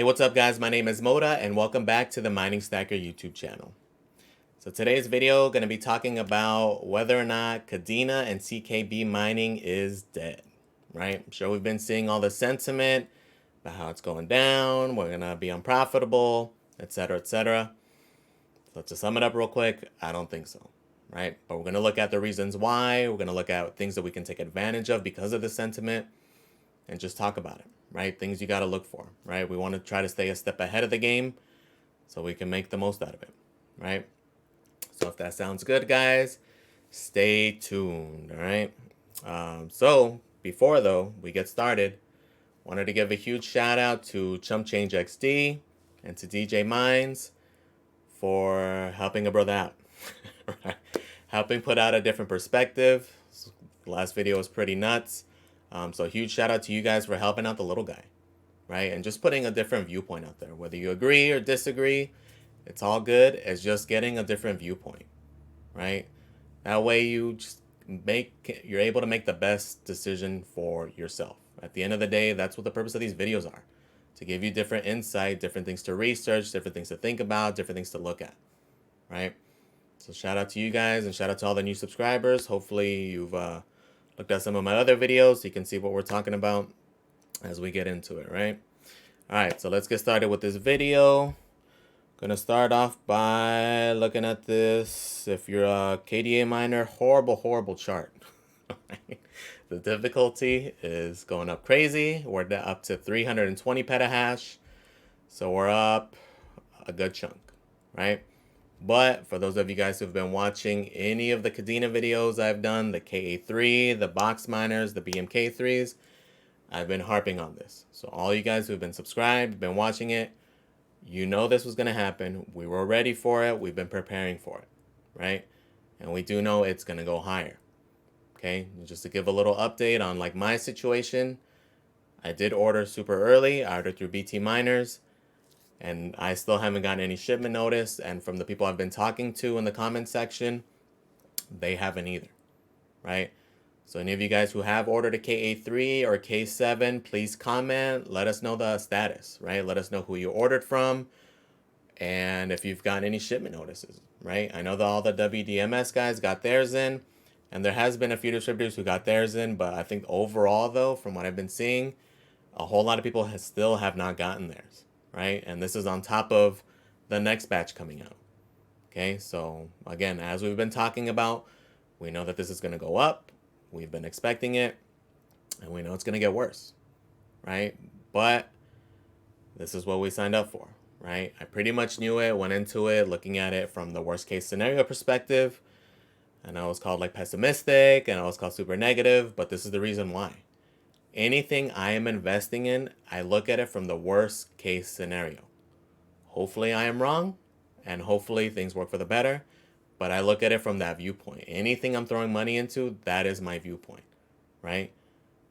Hey, what's up guys? My name is Moda and welcome back to the Mining Stacker YouTube channel. So today's video going to be talking about whether or not KDA and CKB mining is dead, right? I'm sure we've been seeing all the sentiment about how it's going down, we're going to be unprofitable, etc., etc. So to sum it up real quick, I don't think so, right? But we're going to look at the reasons why, we're going to look at things that we can take advantage of because of the sentiment and just talk about it, right? Things you got to look for, right? We want to try to stay a step ahead of the game so we can make the most out of it, right? So if that sounds good, guys, stay tuned, all right? So before, though, we get started, wanted to give a huge shout out to Chump Change XD and to DJ Mines for helping a brother out, right? Helping put out a different perspective. The last video was pretty nuts. So huge shout out to you guys for helping out the little guy, right? And just putting a different viewpoint out there. Whether you agree or disagree, it's all good. It's just getting a different viewpoint, right? That way you're able to make the best decision for yourself. At the end of the day, that's what the purpose of these videos are. To give you different insight, different things to research, different things to think about, different things to look at, right? So shout out to you guys and shout out to all the new subscribers. Hopefully you've looked at some of my other videos so you can see what we're talking about as we get into it, right? All right, so let's get started with this video. Gonna start off by looking at this. If you're a KDA miner, horrible chart. The difficulty is going up crazy. We're up to 320 petahash. So we're up a good chunk, right? But for those of you guys who've been watching any of the KDA videos I've done, the KA3, the box miners, the BMK3s, I've been harping on this. So all you guys who've been subscribed, been watching it, you know this was going to happen. We were ready for it. We've been preparing for it, right? And we do know it's going to go higher, okay? Just to give a little update on like my situation, I did order super early. I ordered through BT Miners, and I still haven't gotten any shipment notice. And from the people I've been talking to in the comment section, they haven't either, right? So any of you guys who have ordered a KA3 or K7, please comment. Let us know the status, right? Let us know who you ordered from and if you've gotten any shipment notices, right? I know that all the WDMS guys got theirs in, and there has been a few distributors who got theirs in, but I think overall, though, from what I've been seeing, a whole lot of people still have not gotten theirs, right? And this is on top of the next batch coming out, okay? So again, as we've been talking about, we know that this is going to go up. We've been expecting it, and we know it's going to get worse, right? But this is what we signed up for, right? I pretty much knew it, went into it, looking at it from the worst case scenario perspective. And I was called like pessimistic, and I was called super negative, but this is the reason why. Anything I am investing in, I look at it from the worst case scenario. Hopefully I am wrong, and hopefully things work for the better, but I look at it from that viewpoint. Anything I'm throwing money into, that is my viewpoint, right?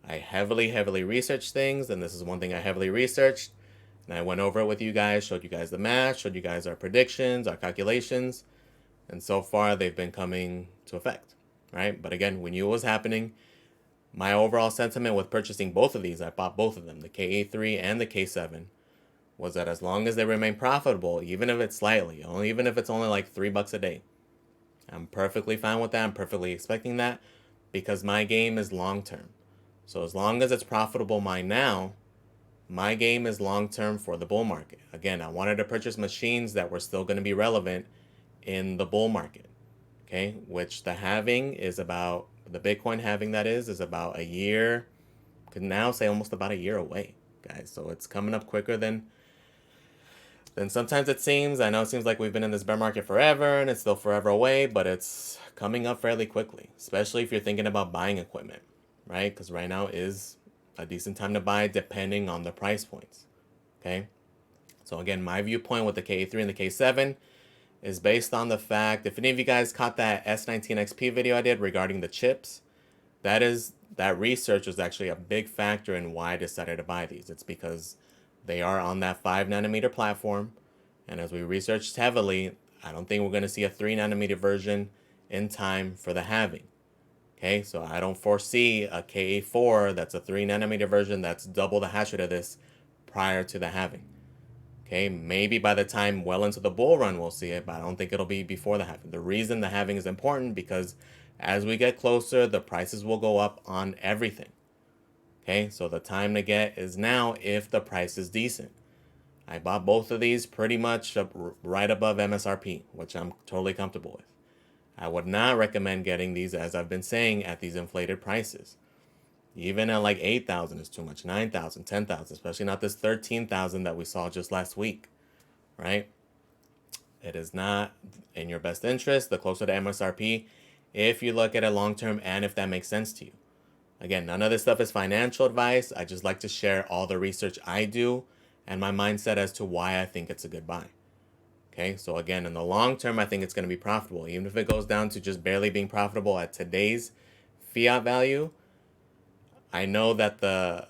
I heavily researched things, and this is one thing I heavily researched, and I went over it with you guys, showed you guys the math, showed you guys our predictions, our calculations, and so far they've been coming to effect, right? But again, we knew it was happening. My overall sentiment with purchasing both of these, I bought both of them, the KA3 and the K7, was that as long as they remain profitable, even if it's slightly, even if it's only like $3 a day, I'm perfectly fine with that. I'm perfectly expecting that because my game is long term. So as long as it's profitable now, my game is long term for the bull market. Again, I wanted to purchase machines that were still going to be relevant in the bull market, okay? Which the halving is about, the Bitcoin halving that is about a year, could now say almost about a year away, guys. So it's coming up quicker than sometimes it seems. I know it seems like we've been in this bear market forever and it's still forever away, but it's coming up fairly quickly, especially if you're thinking about buying equipment, right? Because right now is a decent time to buy depending on the price points, okay? So again, my viewpoint with the KA3 and the K7 is based on the fact, if any of you guys caught that S19XP video I did regarding the chips, that research was actually a big factor in why I decided to buy these. It's because they are on that 5nm platform, and as we researched heavily, I don't think we're going to see a 3nm version in time for the halving. Okay, so I don't foresee a KA4 that's a 3nm version that's double the hash rate of this prior to the halving. Okay, maybe by the time well into the bull run we'll see it, but I don't think it'll be before the halving. The reason the halving is important because as we get closer, the prices will go up on everything. Okay, so the time to get is now if the price is decent. I bought both of these pretty much right above MSRP, which I'm totally comfortable with. I would not recommend getting these, as I've been saying, at these inflated prices. Even at like 8,000 is too much, 9,000, 10,000, especially not this 13,000 that we saw just last week, right? It is not in your best interest, the closer to MSRP, if you look at it long term and if that makes sense to you. Again, none of this stuff is financial advice. I just like to share all the research I do and my mindset as to why I think it's a good buy. Okay, so again, in the long term, I think it's going to be profitable. Even if it goes down to just barely being profitable at today's fiat value, I know that the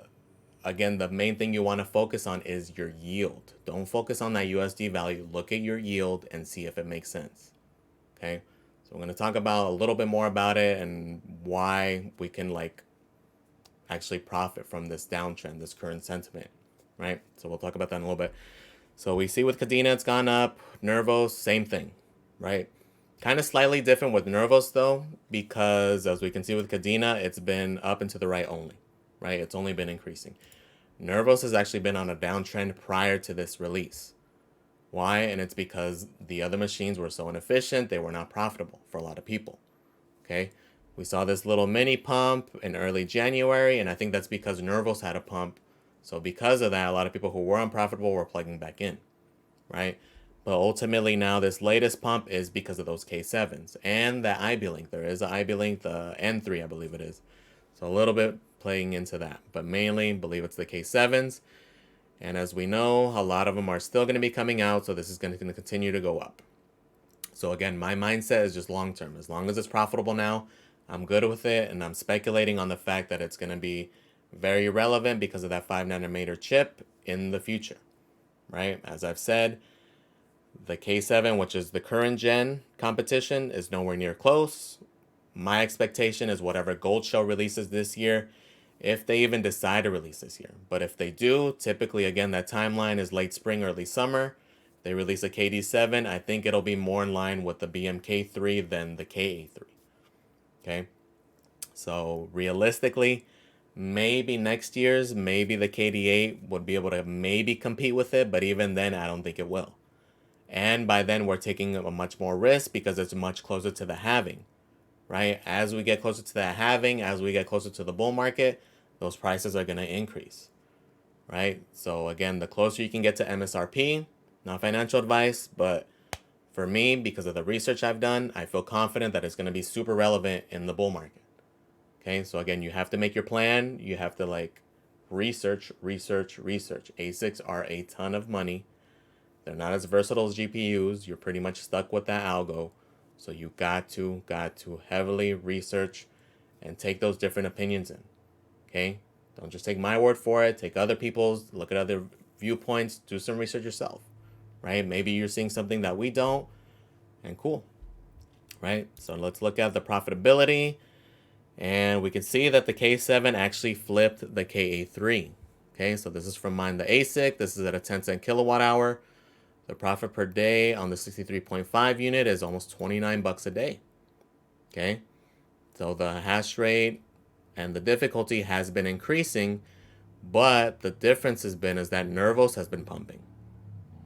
main thing you want to focus on is your yield. Don't focus on that USD value. Look at your yield and see if it makes sense. Okay, so we're going to talk about a little bit more about it and why we can actually profit from this downtrend, this current sentiment, right? So we'll talk about that in a little bit. So we see with Kadena, it's gone up. Nervos, same thing, right? Kind of slightly different with Nervos though, because as we can see with Kadena, it's been up and to the right only, right? It's only been increasing. Nervos has actually been on a downtrend prior to this release. Why? And it's because the other machines were so inefficient, they were not profitable for a lot of people, okay? We saw this little mini pump in early January, and I think that's because Nervos had a pump. So because of that, a lot of people who were unprofitable were plugging back in, right? But ultimately now this latest pump is because of those K7s and the IB Link. There is an IB Link, the N3, I believe it is. So a little bit playing into that, but mainly believe it's the K7s. And as we know, a lot of them are still going to be coming out, so this is going to continue to go up. So again, my mindset is just long term. As long as it's profitable now, I'm good with it, and I'm speculating on the fact that it's going to be very relevant because of that 5nm chip in the future, right? As I've said, the K7, which is the current gen competition, is nowhere near close. My expectation is whatever Gold Shell releases this year, if they even decide to release this year. But if they do, typically, again, that timeline is late spring, early summer. They release a KD7, I think it'll be more in line with the BMK3 than the KA3. Okay, so realistically, maybe next year's, maybe the KDA would be able to maybe compete with it, but even then, I don't think it will. And by then, we're taking a much more risk because it's much closer to the halving, right? As we get closer to the halving, as we get closer to the bull market, those prices are going to increase, right? So again, the closer you can get to MSRP, not financial advice, but for me, because of the research I've done, I feel confident that it's going to be super relevant in the bull market. Okay, so again, you have to make your plan. You have to research. ASICs are a ton of money. They're not as versatile as GPUs. You're pretty much stuck with that algo. So you got to heavily research and take those different opinions in. Okay, don't just take my word for it. Take other people's. Look at other viewpoints. Do some research yourself. Right? Maybe you're seeing something that we don't, and cool. Right? So let's look at the profitability. And we can see that the K7 actually flipped the KA3. Okay, so this is from Mine the ASIC. This is at a 10-cent kilowatt hour. The profit per day on the 63.5 unit is almost 29 bucks a day. Okay, so the hash rate and the difficulty has been increasing, but the difference has been is that Nervos has been pumping,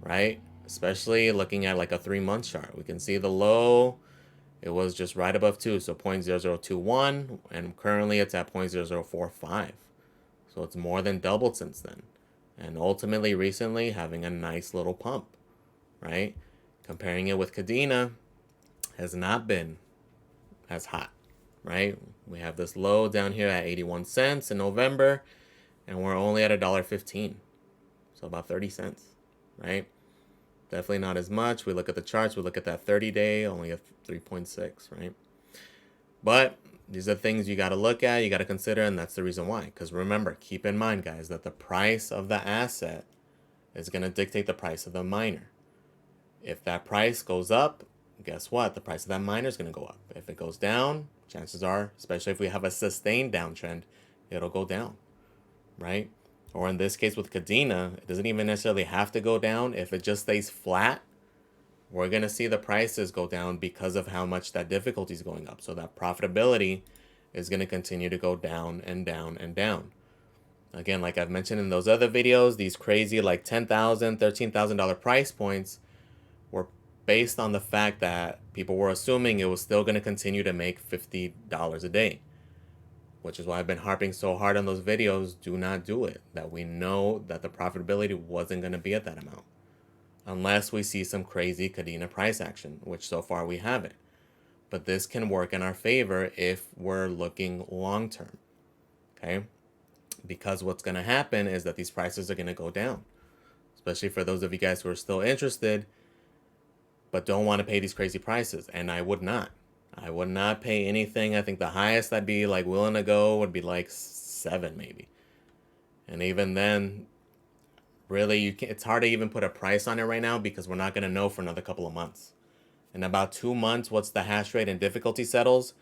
right? Especially looking at like a 3-month chart. We can see the low, it was just right above 2, so 0.0021, and currently it's at 0.0045. So it's more than doubled since then. And ultimately, recently, having a nice little pump, right? Comparing it with Kadena has not been as hot, right? We have this low down here at 81 cents in November, and we're only at $1.15. So about 30 cents, right? Definitely not as much. We look at the charts, we look at that 30-day, only a 3.6, right? But these are things you got to look at, you got to consider, and that's the reason why. Because remember, keep in mind, guys, that the price of the asset is going to dictate the price of the miner. If that price goes up, guess what? The price of that miner is going to go up. If it goes down, chances are, especially if we have a sustained downtrend, it'll go down, right? or in this case with Kadena, it doesn't even necessarily have to go down. If it just stays flat, we're going to see the prices go down because of how much that difficulty is going up. So that profitability is going to continue to go down and down and down. Again, like I've mentioned in those other videos, these crazy like $10,000, $13,000 price points were based on the fact that people were assuming it was still going to continue to make $50 a day, which is why I've been harping so hard on those videos. Do not do it. That we know that the profitability wasn't going to be at that amount unless we see some crazy Kadena price action, which so far we haven't. But this can work in our favor if we're looking long term, okay? Because what's going to happen is that these prices are going to go down, especially for those of you guys who are still interested but don't want to pay these crazy prices. And I would not. I would not pay anything. I think the highest I'd be like willing to go would be like 7 maybe. And even then, really, it's hard to even put a price on it right now because we're not going to know for another couple of months. In about 2 months, once the hash rate and difficulty settles,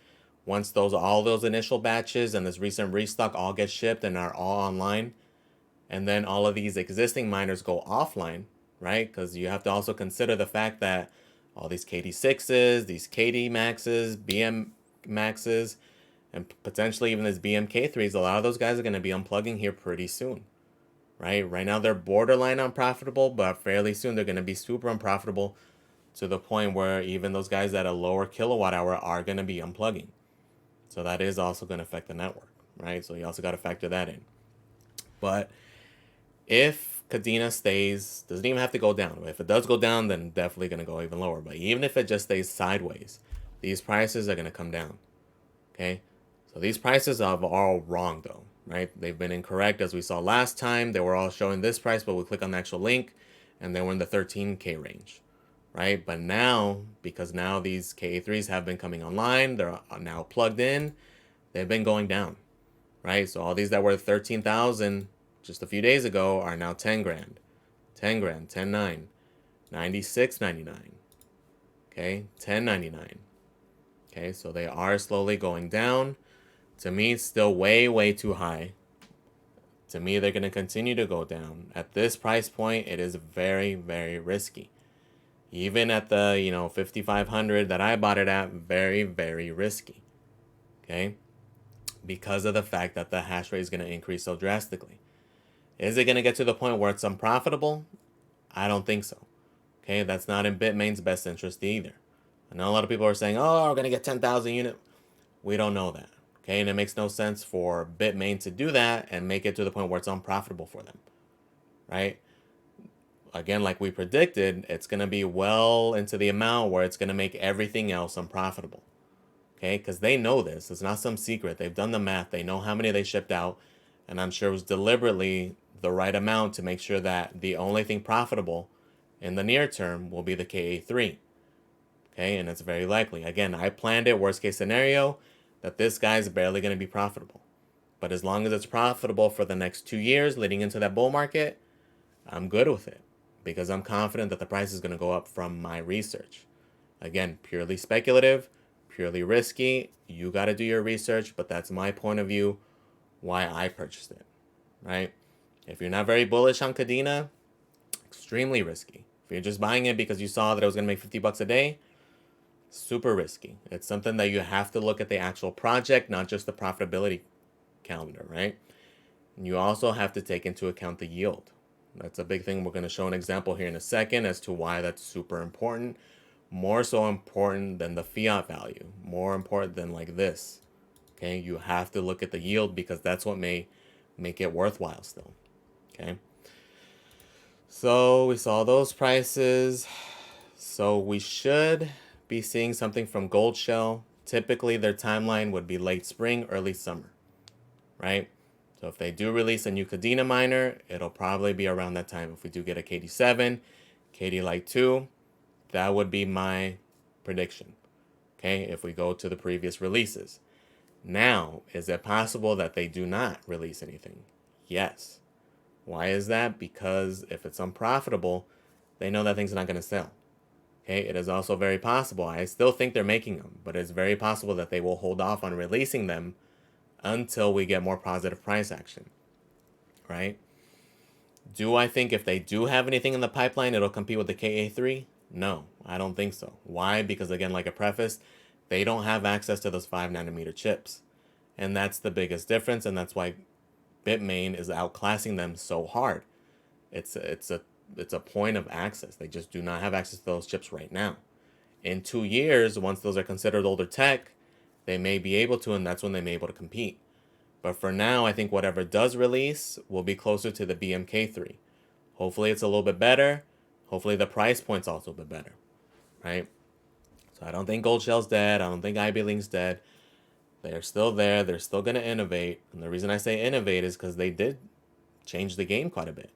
once all those initial batches and this recent restock all get shipped and are all online, and then all of these existing miners go offline, right? Because you have to also consider the fact that all these KD6s, these KD maxes, BM maxes, and potentially even this BMK3s, a lot of those guys are going to be unplugging here pretty soon, right? Right now they're borderline unprofitable, but fairly soon they're going to be super unprofitable to the point where even those guys at a lower kilowatt hour are going to be unplugging. So that is also going to affect the network, right? So you also got to factor that in. But if Kadena stays, doesn't even have to go down. If it does go down, then definitely going to go even lower. But even if it just stays sideways, these prices are going to come down, okay? So these prices are all wrong though, right? They've been incorrect as we saw last time. They were all showing this price, but we click on the actual link and they were in the 13K range, right? But now, because now these KA3s have been coming online, they're now plugged in, they've been going down, right? So all these that were 13,000 just a few days ago are now 10 grand, 10 grand, 10.9, 96.99, okay, 10.99, okay, so they are slowly going down. To me, it's still way, way too high. To me, they're going to continue to go down. At this price point, it is very, very risky. Even at the, 5,500 that I bought it at, very, very risky, okay, because of the fact that the hash rate is going to increase so drastically. Is it going to get to the point where it's unprofitable? I don't think so. Okay, that's not in Bitmain's best interest either. I know a lot of people are saying, oh, we're going to get 10,000 units. We don't know that. Okay, and it makes no sense for Bitmain to do that and make it to the point where it's unprofitable for them, right? Again, like we predicted, it's going to be well into the amount where it's going to make everything else unprofitable. Okay, because they know this. It's not some secret. They've done the math. They know how many they shipped out. And I'm sure it was deliberately the right amount to make sure that the only thing profitable in the near term will be the KA3. Okay, and it's very likely. Again, I planned it, worst case scenario, that this guy's barely going to be profitable. But as long as it's profitable for the next 2 years leading into that bull market, I'm good with it because I'm confident that the price is going to go up from my research. Again, purely speculative, purely risky. You got to do your research, but that's my point of view why I purchased it, right? If you're not very bullish on Kadena, extremely risky. If you're just buying it because you saw that it was going to make 50 bucks a day, super risky. It's something that you have to look at the actual project, not just the profitability calendar, right? And you also have to take into account the yield. That's a big thing. We're going to show an example here in a second as to why that's super important. More so important than the fiat value. More important than like this. Okay, you have to look at the yield because that's what may make it worthwhile still. Okay, so we saw those prices. So we should be seeing something from Gold Shell. Typically their timeline would be late spring, early summer, right? So if they do release a new Kadena miner, it'll probably be around that time. If we do get a KD7, KD Lite 2, that would be my prediction. Okay, if we go to the previous releases. Now, is it possible that they do not release anything? Yes. Why is that? Because if it's unprofitable, they know that thing's not going to sell. Okay, it is also very possible. I still think they're making them, but it's very possible that they will hold off on releasing them until we get more positive price action, right? Do I think if they do have anything in the pipeline, it'll compete with the KA3? No, I don't think so. Why? Because again, like a preface, they don't have access to those 5 nanometer chips. And that's the biggest difference, and that's why Bitmain is outclassing them so hard. It's a point of access. They just do not have access to those chips right now. In 2 years, once those are considered older tech, they may be able to, and that's when they may be able to compete. But for now, I think whatever does release will be closer to the BMK3. Hopefully it's a little bit better. Hopefully the price point's also a bit better, right? So I don't think Gold Shell's dead. I don't think IB Link's dead. They're still there. They're still going to innovate. And the reason I say innovate is because they did change the game quite a bit,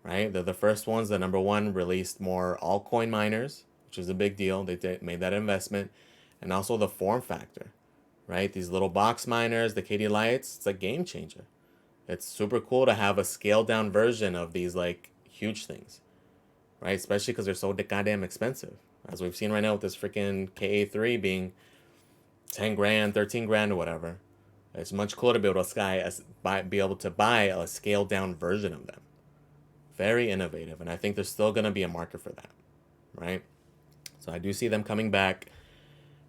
right? They're the first ones that, number one, released more altcoin miners, which is a big deal. They made that investment. And also the form factor, right? These little box miners, the KD lights, it's a game changer. It's super cool to have a scaled down version of these like huge things, right? Especially because they're so goddamn expensive. As we've seen right now with this freaking KA3 being 10 grand, 13 grand or whatever. It's much cooler to be able to be able to buy a scaled down version of them. Very innovative, and I think there's still going to be a market for that, right? So I do see them coming back.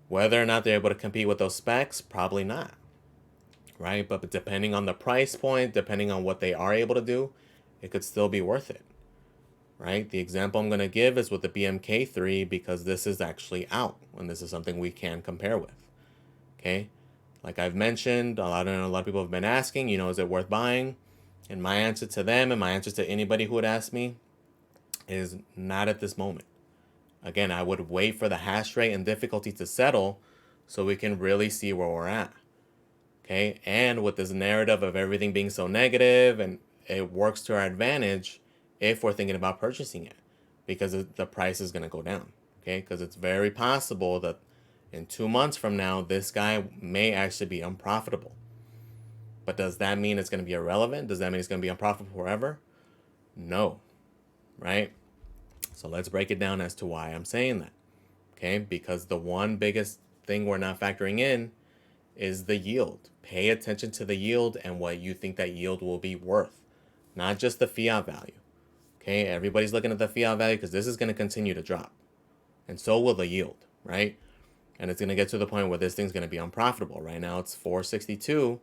Whether or not they're able to compete with those specs, probably not, right? But depending on the price point, depending on what they are able to do, it could still be worth it, right? The example I'm going to give is with the BMK3 because this is actually out, and this is something we can compare with. Okay, like I've mentioned, a lot of people have been asking, is it worth buying? And my answer to them and my answer to anybody who would ask me is not at this moment. Again, I would wait for the hash rate and difficulty to settle so we can really see where we're at. Okay, and with this narrative of everything being so negative, and it works to our advantage if we're thinking about purchasing it because the price is going to go down. Okay, because it's very possible that in 2 months from now, this guy may actually be unprofitable. But does that mean it's going to be irrelevant? Does that mean it's going to be unprofitable forever? No, right? So let's break it down as to why I'm saying that. Okay, because the one biggest thing we're not factoring in is the yield. Pay attention to the yield and what you think that yield will be worth, not just the fiat value. Okay, everybody's looking at the fiat value because this is going to continue to drop, and so will the yield, right? And it's going to get to the point where this thing's going to be unprofitable. Right now it's 462.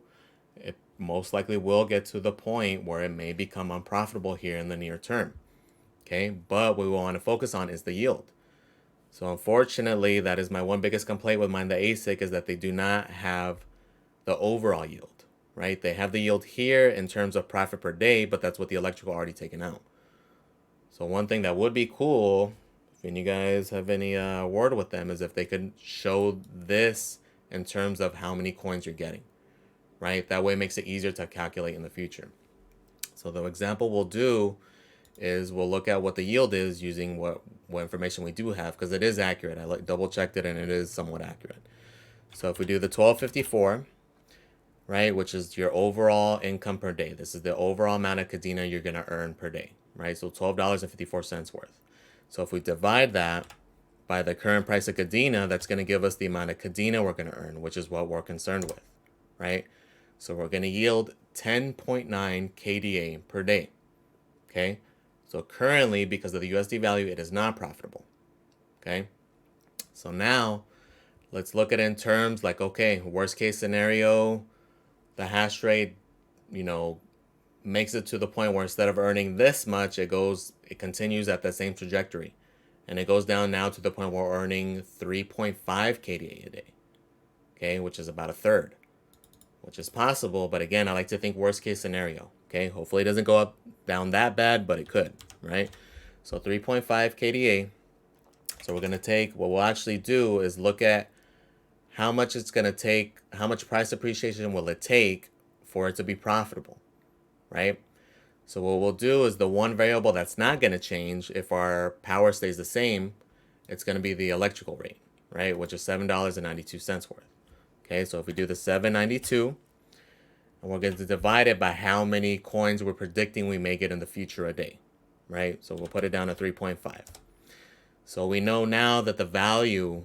It most likely will get to the point where it may become unprofitable here in the near term. Okay, but what we want to focus on is the yield. So unfortunately, that is my one biggest complaint with mine, the ASIC, is that they do not have the overall yield, right? They have the yield here in terms of profit per day, but that's what the electrical already taken out. So one thing that would be cool, if you guys have any word with them, is if they could show this in terms of how many coins you're getting, right? That way it makes it easier to calculate in the future. So the example we'll do is we'll look at what the yield is using what information we do have, because it is accurate. I double checked it and it is somewhat accurate. So if we do the 1254, right, which is your overall income per day. This is the overall amount of KDA you're going to earn per day, right? So $12.54 worth. So if we divide that by the current price of KDA, that's going to give us the amount of KDA we're going to earn, which is what we're concerned with, right? So we're going to yield 10.9 KDA per day, okay? So currently, because of the USD value, it is not profitable, okay? So now let's look at it in terms like, okay, worst case scenario, the hash rate, makes it to the point where instead of earning this much, it continues at the same trajectory. And it goes down now to the point where we're earning 3.5 KDA a day, okay, which is about a third, which is possible. But again, I like to think worst case scenario, okay? Hopefully it doesn't go down that bad, but it could, right? So 3.5 KDA. So we're going to take, what we'll actually do is look at how much it's going to take, how much price appreciation will it take for it to be profitable, right? So what we'll do is the one variable that's not going to change if our power stays the same, it's going to be the electrical rate, right? Which is $7.92 worth. Okay, so if we do the 792, and we're going to divide it by how many coins we're predicting we may get in the future a day, right? So we'll put it down to 3.5. So we know now that the value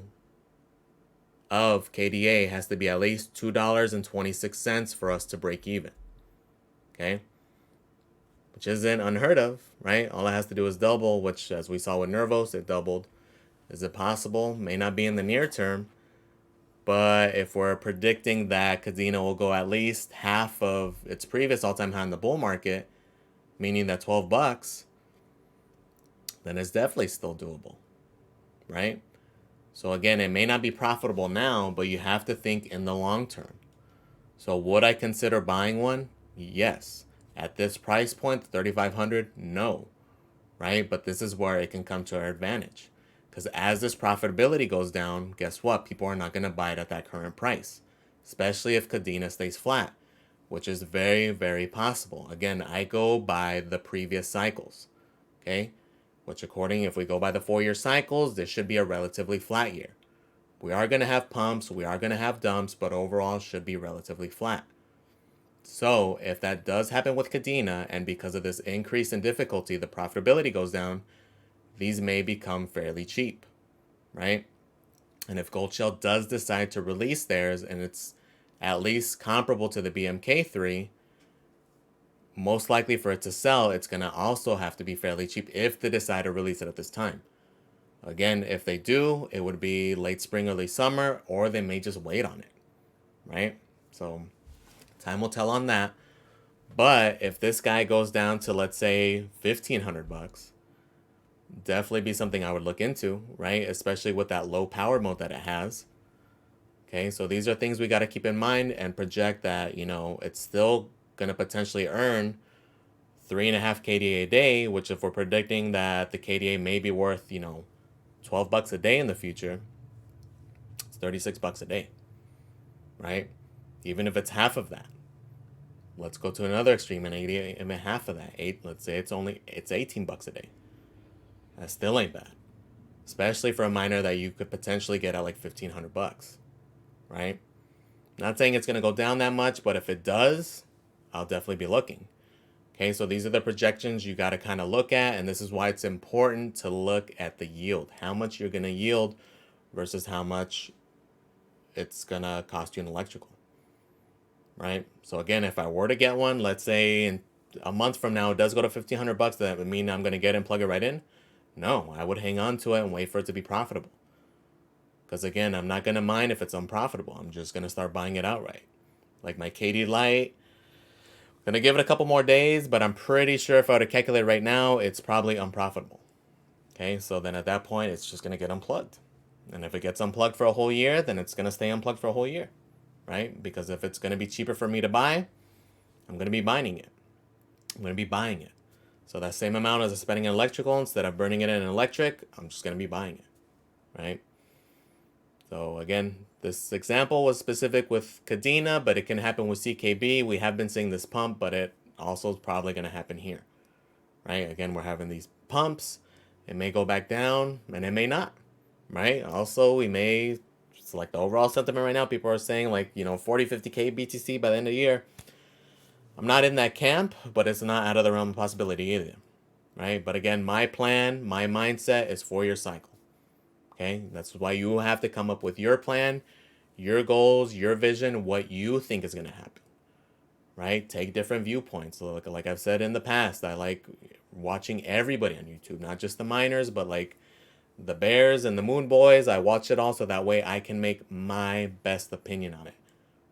of KDA has to be at least $2.26 for us to break even. Okay? which isn't unheard of, right? All it has to do is double, which, as we saw with Nervos, it doubled. Is it possible? May not be in the near term, but if we're predicting that Cadena will go at least half of its previous all-time high in the bull market, meaning that 12 bucks, then it's definitely still doable, right? So again, it may not be profitable now, but you have to think in the long term. So would I consider buying one? Yes. At this price point, 3,500, no, right? But this is where it can come to our advantage. Because as this profitability goes down, guess what? People are not going to buy it at that current price, especially if Cadena stays flat, which is very, very possible. Again, I go by the previous cycles, okay? Which according, if we go by the 4-year cycles, this should be a relatively flat year. We are going to have pumps, we are going to have dumps, but overall should be relatively flat. So if that does happen with Cadena, and because of this increase in difficulty, the profitability goes down, these may become fairly cheap, right? And if Gold Shell does decide to release theirs and it's at least comparable to the BMK3, most likely for it to sell, it's going to also have to be fairly cheap if they decide to release it at this time. Again, if they do, it would be late spring, early summer, or they may just wait on it, right? So time will tell on that. But if this guy goes down to, let's say, 1,500 bucks, definitely be something I would look into, right? Especially with that low power mode that it has. Okay, so these are things we got to keep in mind and project that, it's still going to potentially earn 3.5 KDA a day, which if we're predicting that the KDA may be worth, 12 bucks a day in the future, it's 36 bucks a day, right? Even if it's half of that. Let's go to another extreme and half of that. Let's say it's 18 bucks a day. That still ain't bad. Especially for a miner that you could potentially get at like 1,500 bucks, right? Not saying it's going to go down that much, but if it does, I'll definitely be looking. Okay, so these are the projections you got to kind of look at, and this is why it's important to look at the yield. How much you're going to yield versus how much it's going to cost you in electrical, right? So again, if I were to get one, let's say in a month from now, it does go to 1,500 bucks, that would mean I'm going to get it and plug it right in? No, I would hang on to it and wait for it to be profitable. Because again, I'm not going to mind if it's unprofitable. I'm just going to start buying it outright. Like my KD Lite, going to give it a couple more days, but I'm pretty sure if I were to calculate right now, it's probably unprofitable. Okay, so then at that point, it's just going to get unplugged. And if it gets unplugged for a whole year, then it's going to stay unplugged for a whole year, right? Because if it's going to be cheaper for me to buy, I'm going to be buying it. I'm going to be buying it. So that same amount as I'm spending in electrical, instead of burning it in electric, I'm just going to be buying it, right? So again, this example was specific with Cadena, but it can happen with CKB. We have been seeing this pump, but it also is probably going to happen here, right? Again, we're having these pumps. It may go back down, and it may not, right? Also, we may, it's like the overall sentiment right now, people are saying like, 40, 50K BTC by the end of the year. I'm not in that camp, but it's not out of the realm of possibility either, right? But again, my plan, my mindset is 4-year cycle. Okay, that's why you have to come up with your plan, your goals, your vision, what you think is going to happen, right? Take different viewpoints. So like I've said in the past, I like watching everybody on YouTube, not just the miners, but like the Bears and the Moon Boys. I watch it all so that way I can make my best opinion on it,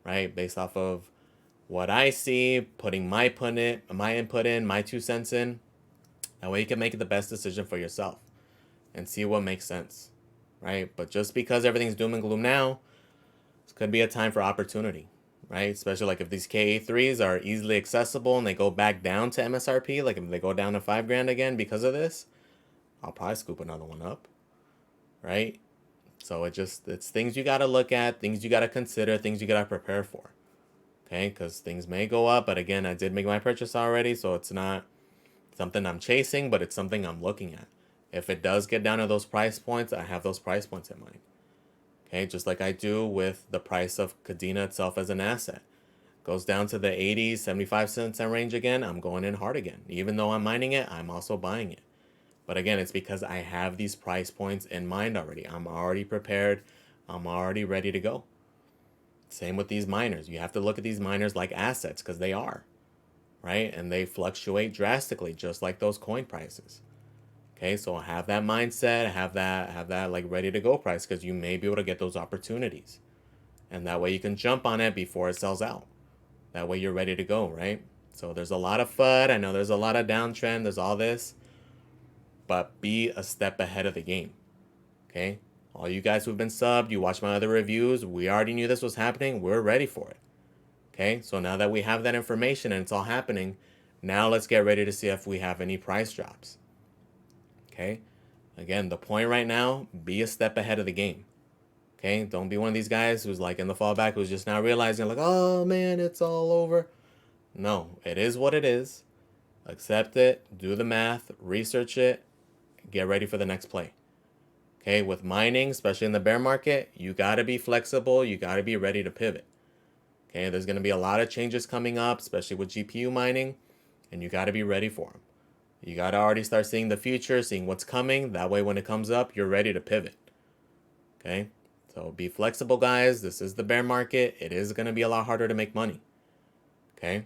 right? Based off of what I see, putting my input in, my 2 cents in. That way you can make the best decision for yourself and see what makes sense, right? But just because everything's doom and gloom now, this could be a time for opportunity, right? Especially like if these KA3s are easily accessible and they go back down to MSRP, like if they go down to $5,000 again because of this, I'll probably scoop another one up, right? So it's things you got to look at, things you got to consider, things you got to prepare for, okay? Because things may go up, but again, I did make my purchase already, so it's not something I'm chasing, but it's something I'm looking at. If it does get down to those price points, I have those price points in mind. Okay, just like I do with the price of Cadena itself as an asset. Goes down to the 80, 75 cent range again, I'm going in hard again. Even though I'm mining it, I'm also buying it. But again, it's because I have these price points in mind already. I'm already prepared. I'm already ready to go. Same with these miners. You have to look at these miners like assets because they are. right? And they fluctuate drastically, just like those coin prices. Okay, so have that mindset, have that like ready to go price, because you may be able to get those opportunities. And that way you can jump on it before it sells out. That way you're ready to go, right? So there's a lot of FUD. I know there's a lot of downtrend. There's all this. But be a step ahead of the game. Okay? All you guys who've been subbed, you watch my other reviews, we already knew this was happening. We're ready for it. Okay? So now that we have that information and it's all happening, now let's get ready to see if we have any price drops. Okay? Again, the point right now, be a step ahead of the game. Okay? Don't be one of these guys who's like in the fallback who's just now realizing like, oh man, it's all over. No, it is what it is. Accept it, do the math, research it, get ready for the next play. Okay, with mining, especially in the bear market, you got to be flexible. You got to be ready to pivot. Okay, there's going to be a lot of changes coming up, especially with GPU mining, and you got to be ready for them. You got to already start seeing the future, seeing what's coming. That way, when it comes up, you're ready to pivot. Okay, so be flexible, guys. This is the bear market. It is going to be a lot harder to make money. Okay,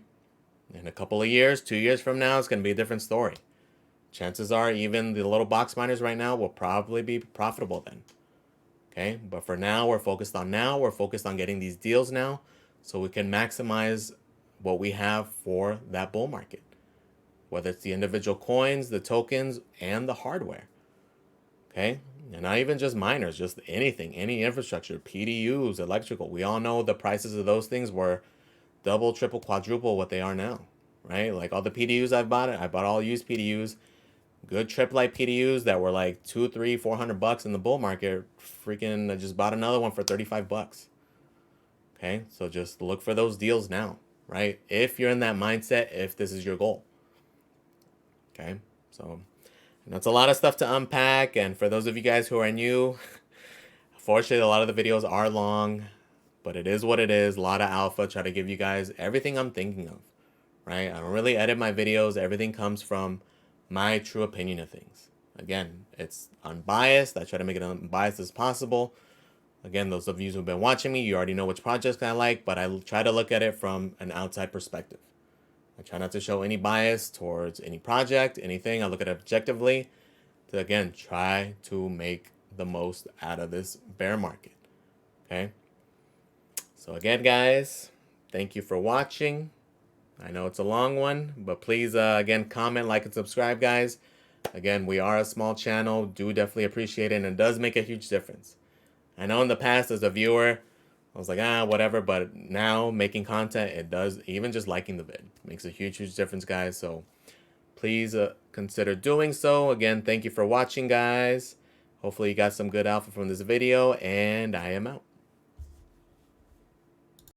in a couple of years, 2 years from now, it's going to be a different story. Chances are even the little box miners right now will probably be profitable then. Okay, but for now, we're focused on now. We're focused on getting these deals now so we can maximize what we have for that bull market, whether it's the individual coins, the tokens, and the hardware. Okay, and not even just miners, just anything, any infrastructure, PDUs, electrical. We all know the prices of those things were double, triple, quadruple what they are now, right? Like all the PDUs I bought all used PDUs. Good trip-light PDUs that were like $200, $300, $400 in the bull market. Freaking, I just bought another one for $35. Okay, so just look for those deals now, right? If you're in that mindset, if this is your goal. Okay, so that's a lot of stuff to unpack. And for those of you guys who are new, fortunately, a lot of the videos are long, but it is what it is. A lot of alpha. Try to give you guys everything I'm thinking of, right? I don't really edit my videos. Everything comes from my true opinion of things. Again, it's unbiased. I try to make it unbiased as possible. Again, those of you who've been watching me, you already know which projects I like, but I try to look at it from an outside perspective. I try not to show any bias towards any project, anything. I look at it objectively to, again, try to make the most out of this bear market. Okay? So again, guys, thank you for watching. I know it's a long one, but please, again, comment, like, and subscribe, guys. Again, we are a small channel. Do definitely appreciate it, and it does make a huge difference. I know in the past, as a viewer, I was like, whatever. But now, making content, it does, even just liking the vid, makes a huge, huge difference, guys. So please consider doing so. Again, thank you for watching, guys. Hopefully you got some good alpha from this video, and I am out.